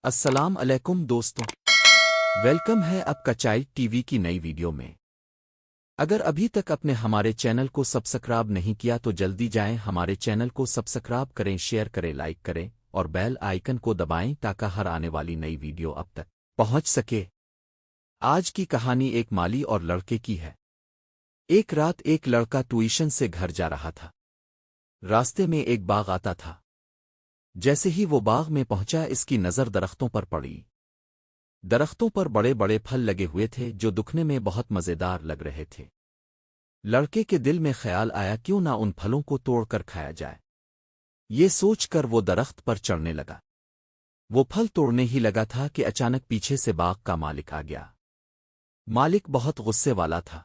السلام علیکم دوستوں، ویلکم ہے آپ کا چائلڈ ٹی وی کی نئی ویڈیو میں۔ اگر ابھی تک اپنے ہمارے چینل کو سبسکرائب نہیں کیا تو جلدی جائیں، ہمارے چینل کو سبسکرائب کریں، شیئر کریں، لائک کریں اور بیل آئیکن کو دبائیں تاکہ ہر آنے والی نئی ویڈیو اب تک پہنچ سکے۔ آج کی کہانی ایک مالی اور لڑکے کی ہے۔ ایک رات ایک لڑکا ٹیوشن سے گھر جا رہا تھا۔ راستے میں ایک باغ آتا تھا۔ جیسے ہی وہ باغ میں پہنچا اس کی نظر درختوں پر پڑی۔ درختوں پر بڑے بڑے پھل لگے ہوئے تھے جو دکھنے میں بہت مزیدار لگ رہے تھے۔ لڑکے کے دل میں خیال آیا کیوں نہ ان پھلوں کو توڑ کر کھایا جائے۔ یہ سوچ کر وہ درخت پر چڑھنے لگا۔ وہ پھل توڑنے ہی لگا تھا کہ اچانک پیچھے سے باغ کا مالک آ گیا۔ مالک بہت غصے والا تھا۔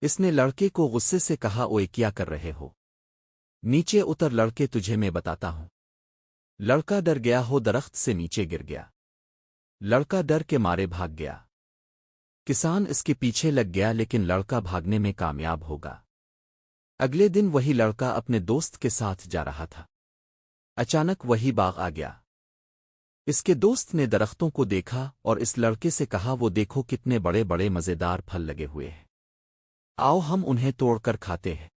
اس نے لڑکے کو غصے سے کہا، اوئے کیا کر رہے ہو؟ نیچے اتر لڑکے، تجھے میں بتاتا ہوں۔ لڑکا ڈر گیا، ہو درخت سے نیچے گر گیا۔ لڑکا ڈر کے مارے بھاگ گیا۔ کسان اس کے پیچھے لگ گیا لیکن لڑکا بھاگنے میں کامیاب ہوگا۔ اگلے دن وہی لڑکا اپنے دوست کے ساتھ جا رہا تھا۔ اچانک وہی باغ آ گیا۔ اس کے دوست نے درختوں کو دیکھا اور اس لڑکے سے کہا، وہ دیکھو کتنے بڑے بڑے مزیدار پھل لگے ہوئے ہیں، آؤ ہم انہیں توڑ کر کھاتے ہیں۔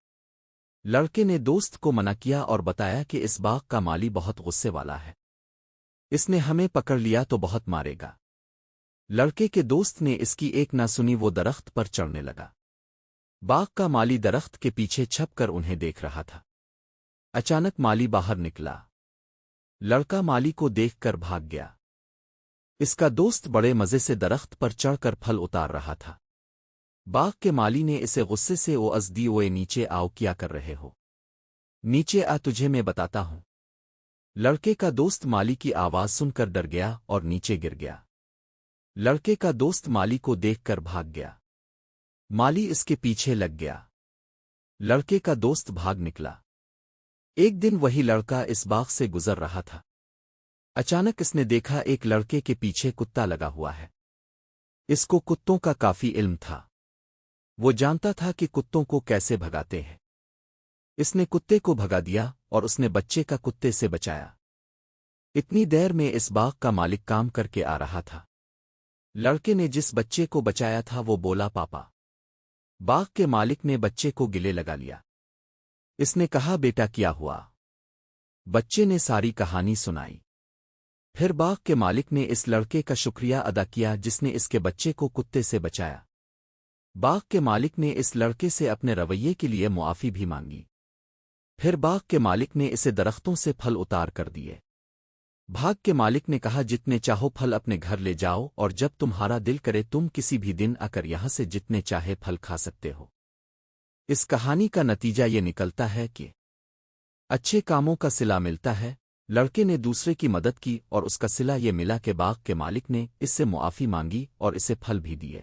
لڑکے نے دوست کو منع کیا اور بتایا کہ اس باغ کا مالی بہت غصے والا ہے، اس نے ہمیں پکڑ لیا تو بہت مارے گا۔ لڑکے کے دوست نے اس کی ایک نہ سنی، وہ درخت پر چڑھنے لگا۔ باغ کا مالی درخت کے پیچھے چھپ کر انہیں دیکھ رہا تھا۔ اچانک مالی باہر نکلا۔ لڑکا مالی کو دیکھ کر بھاگ گیا۔ اس کا دوست بڑے مزے سے درخت پر چڑھ کر پھل اتار رہا تھا۔ باغ کے مالی نے اسے غصے سے اوز دی، اوئے نیچے آؤ، کیا کر رہے ہو؟ نیچے آ، تجھے میں بتاتا ہوں۔ لڑکے کا دوست مالی کی آواز سن کر ڈر گیا اور نیچے گر گیا۔ لڑکے کا دوست مالی کو دیکھ کر بھاگ گیا۔ مالی اس کے پیچھے لگ گیا۔ لڑکے کا دوست بھاگ نکلا۔ ایک دن وہی لڑکا اس باغ سے گزر رہا تھا۔ اچانک اس نے دیکھا ایک لڑکے کے پیچھے کتا لگا ہوا ہے۔ اس کو کتوں کا کافی علم تھا۔ وہ جانتا تھا کہ کتوں کو کیسے بھگاتے ہیں۔ اس نے کتے کو بھگا دیا اور اس نے بچے کا کتے سے بچایا۔ اتنی دیر میں اس باغ کا مالک کام کر کے آ رہا تھا۔ لڑکے نے جس بچے کو بچایا تھا وہ بولا، پاپا۔ باغ کے مالک نے بچے کو گلے لگا لیا۔ اس نے کہا، بیٹا کیا ہوا؟ بچے نے ساری کہانی سنائی۔ پھر باغ کے مالک نے اس لڑکے کا شکریہ ادا کیا جس نے اس کے بچے کو کتے سے بچایا۔ باغ کے مالک نے اس لڑکے سے اپنے رویے کے لیے معافی بھی مانگی۔ پھر باغ کے مالک نے اسے درختوں سے پھل اتار کر دیے۔ باغ کے مالک نے کہا، جتنے چاہو پھل اپنے گھر لے جاؤ اور جب تمہارا دل کرے تم کسی بھی دن آ کر یہاں سے جتنے چاہے پھل کھا سکتے ہو۔ اس کہانی کا نتیجہ یہ نکلتا ہے کہ اچھے کاموں کا صلہ ملتا ہے۔ لڑکے نے دوسرے کی مدد کی اور اس کا صلہ یہ ملا کہ باغ کے مالک نے اس سے معافی مانگی اور اسے پھل بھی دیے۔